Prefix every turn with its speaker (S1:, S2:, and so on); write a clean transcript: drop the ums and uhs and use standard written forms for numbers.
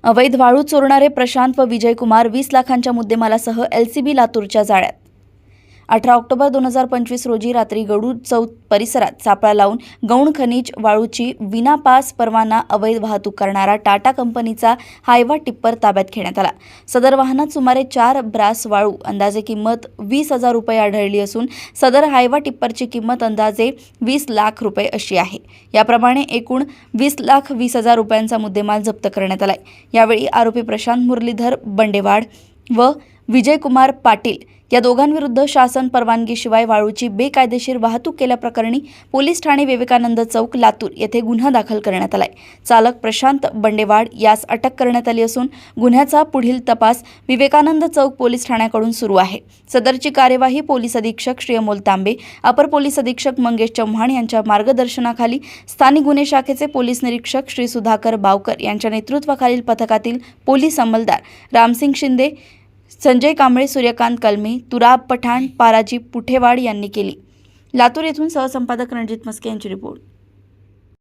S1: अवैध वाळू चोरणारे प्रशांत व विजय कुमार 20 लाखांच्या मुद्देमालासह LCB लातूरच्या जाळ्यात. 18 ऑक्टोबर 2025 रोजी रात्री गडू चौक परिसरात सापळा लावून गौण खनिज वाळूची विना पास परवाना अवैध वाहतूक करणारा टाटा कंपनीचा हायवा टिप्पर ताब्यात घेण्यात आला. सदर वाहनात सुमारे 4 ब्रास वाळू अंदाजे किंमत 20,000 रुपये आढळली असून सदर हायवा टिप्परची किंमत अंदाजे 20 लाख रुपये अशी आहे. याप्रमाणे एकूण 20,20,000 रुपयांचा मुद्देमाल जप्त करण्यात आलाय. यावेळी आरोपी प्रशांत मुरलीधर बंडेवाड व विजय कुमार पाटील या दोघांविरुद्ध शासन परवानगीशिवाय वाळूची बेकायदेशीर वाहतूक केल्याप्रकरणी पोलीस ठाणे विवेकानंद चौक लातूर येथे गुन्हा दाखल करण्यात आलाय. चालक प्रशांत बंडेवाड यास अटक करण्यात आली असून गुन्ह्याचा पुढील तपास विवेकानंद चौक पोलीस ठाण्याकडून सुरू आहे. सदरची कार्यवाही पोलीस अधीक्षक श्री अमोल तांबे, अपर पोलीस अधीक्षक मंगेश चव्हाण यांच्या मार्गदर्शनाखाली स्थानिक गुन्हे शाखेचे पोलीस निरीक्षक श्री सुधाकर बावकर यांच्या नेतृत्वाखालील पथकातील पोलीस अंमलदार रामसिंग शिंदे, संजय कांबळे, सूर्यकांत कलमे, तुराब पठाण, पाराजी पुठेवाड यांनी केली. लातूर येथून सहसंपादक रणजित मस्के यांची रिपोर्ट.